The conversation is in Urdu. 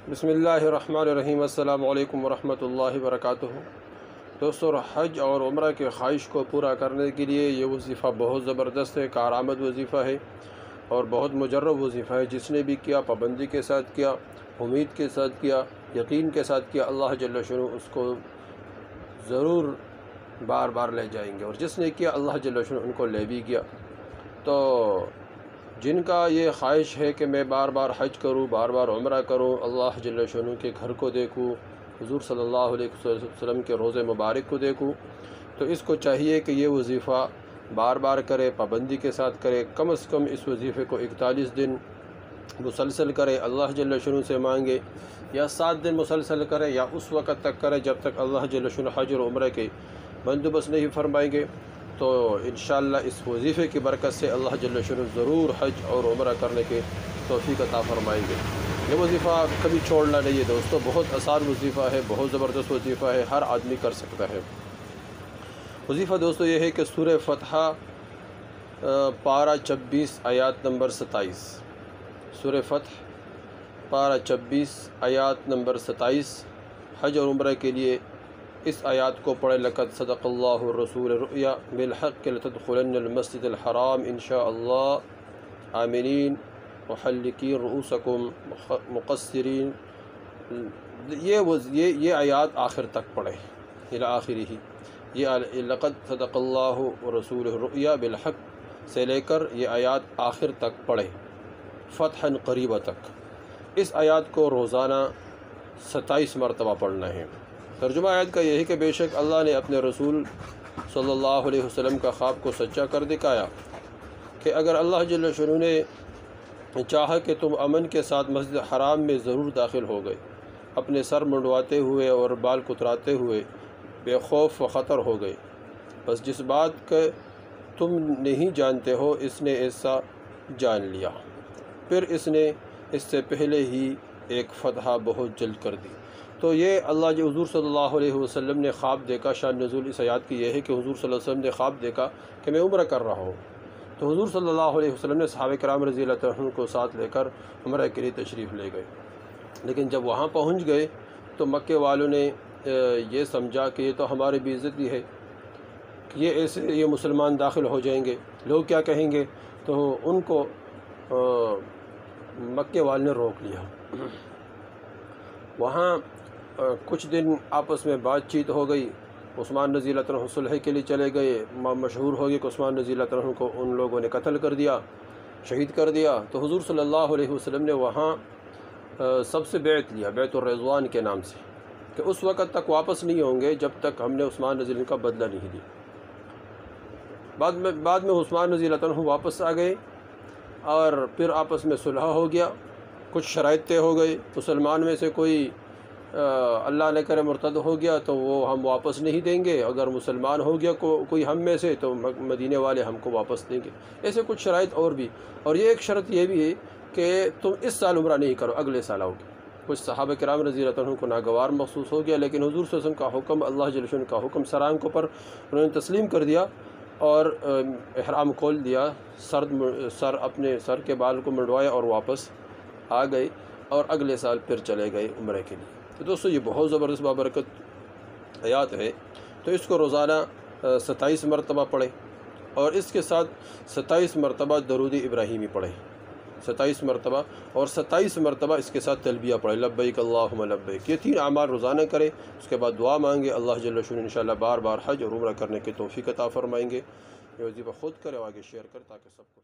بسم اللہ الرحمن الرحیم۔ السلام علیکم ورحمۃ اللہ وبرکاتہ۔ دوستو، حج اور عمرہ کے خواہش کو پورا کرنے کے لیے یہ وظیفہ بہت زبردست ہے، کارآمد وظیفہ ہے اور بہت مجرب وظیفہ ہے۔ جس نے بھی کیا، پابندی کے ساتھ کیا، امید کے ساتھ کیا، یقین کے ساتھ کیا، اللہ جل شانہ اس کو ضرور بار بار لے جائیں گے، اور جس نے کیا اللہ جل شانہ ان کو لے بھی گیا۔ تو جن کا یہ خواہش ہے کہ میں بار بار حج کروں، بار بار عمرہ کروں، اللہ جل شانہ کے گھر کو دیکھوں، حضور صلی اللہ علیہ وسلم کے روضہ مبارک کو دیکھوں، تو اس کو چاہیے کہ یہ وظیفہ بار بار کرے، پابندی کے ساتھ کرے۔ کم از کم اس وظیفے کو 41 دن مسلسل کرے، اللہ جل شانہ سے مانگے، یا 7 دن مسلسل کرے، یا اس وقت تک کرے جب تک اللہ جل شانہ حج اور عمرہ کے بندوبست نہیں فرمائیں گے۔ تو انشاءاللہ اس وظیفے کی برکت سے اللہ جل شانہ ضرور حج اور عمرہ کرنے کے توفیق عطا فرمائیں گے۔ یہ وظیفہ کبھی چھوڑنا نہیں ہے دوستو، بہت آسان وظیفہ ہے، بہت زبردست وظیفہ ہے، ہر آدمی کر سکتا ہے۔ وظیفہ دوستو یہ ہے کہ سورہ فتح پارہ 26 آیات نمبر 27، سورہ فتح پارہ 26 آیات نمبر 27 حج اور عمرہ کے لیے اس آیات کو پڑھے۔ لقد صدق اللہ الرسول الرؤیا بالحق لتدخلن المسجد الحرام انشاء اللہ آمنین محلقین رؤوسکم مقصرین۔ یہ آیات آخر تک پڑھے، الی آخری ہی۔ یہ لقد صدق اللہ الرسول الرؤیا بالحق سے لے کر یہ آیات آخر تک پڑھے، فتحا قریبہ تک۔ اس آیات کو روزانہ 27 مرتبہ پڑھنا ہے۔ ترجمہ آیت کا یہ ہے کہ بے شک اللہ نے اپنے رسول صلی اللہ علیہ وسلم کا خواب کو سچا کر دکھایا کہ اگر اللہ جل شانہ نے چاہا کہ تم امن کے ساتھ مسجد حرام میں ضرور داخل ہو گئے، اپنے سر منڈواتے ہوئے اور بال کتراتے ہوئے بے خوف و خطر ہو گئے، بس جس بات کا تم نہیں جانتے ہو اس نے ایسا جان لیا، پھر اس نے اس سے پہلے ہی ایک فتح بہت جلد کر دی۔ تو یہ اللہ جو حضور صلی اللہ علیہ وسلم نے خواب دیکھا، شان نزول اس آیات کی یہ ہے کہ حضور صلی اللہ علیہ وسلم نے خواب دیکھا کہ میں عمرہ کر رہا ہوں، تو حضور صلی اللہ علیہ وسلم نے صحابہ کرام رضی اللہ عنہ کو ساتھ لے کر عمرہ کے لیے تشریف لے گئے۔ لیکن جب وہاں پہنچ گئے تو مکے والوں نے یہ سمجھا کہ یہ تو ہماری بے عزتی ہے، کہ یہ مسلمان داخل ہو جائیں گے، لوگ کیا کہیں گے، تو ان کو مکے والوں نے روک لیا۔ وہاں کچھ دن آپس میں بات چیت ہو گئی، عثمان رضی اللہ عنہ صلح کے لیے چلے گئے، مشہور ہو گئی کہ عثمان رضی اللہ عنہ کو ان لوگوں نے قتل کر دیا، شہید کر دیا۔ تو حضور صلی اللہ علیہ وسلم نے وہاں سب سے بیعت لیا، بیعت الرضوان کے نام سے، کہ اس وقت تک واپس نہیں ہوں گے جب تک ہم نے عثمان رضی اللہ عنہ کا بدلہ نہیں لیا۔ بعد میں عثمان رضی اللہ عنہ واپس آ گئے اور پھر آپس میں صلح ہو گیا، کچھ شرائط طے ہو گئی۔ مسلمان میں سے کوئی اللہ نہ کرے مرتد ہو گیا تو وہ ہم واپس نہیں دیں گے، اگر مسلمان ہو گیا کوئی ہم میں سے تو مدینے والے ہم کو واپس دیں گے۔ ایسے کچھ شرائط اور بھی، اور یہ ایک شرط یہ بھی ہے کہ تم اس سال عمرہ نہیں کرو، اگلے سال آؤ گے۔ کچھ صحابہ کرام رضی اللہ عنہ کو ناگوار محسوس ہو گیا، لیکن حضور صلی اللہ علیہ وسلم کا حکم، اللہ جل شانہ کا حکم سر آنکھوں پر انہوں نے تسلیم کر دیا اور احرام کھول دیا، اپنے سر کے بال کو منڈوائے اور واپس آ گئے، اور اگلے سال پھر چلے گئے عمرے کے لیے۔ تو دوستو یہ بہت زبردست بابرکت آیات ہے، تو اس کو روزانہ 27 مرتبہ پڑھیں، اور اس کے ساتھ 27 مرتبہ درود ابراہیمی پڑھیں، 27 مرتبہ، اور 27 مرتبہ اس کے ساتھ تلبیہ پڑھیں، لبیک اللہم لبیک۔ یہ 3 اعمال روزانہ کریں، اس کے بعد دعا مانگے، اللہ جل شانہ انشاءاللہ بار بار حج اور عمرہ کرنے کے توفیق عطا فرمائیں گے۔ یہ وظیفہ خود کرے اور آگے شیئر کریں تاکہ سب کو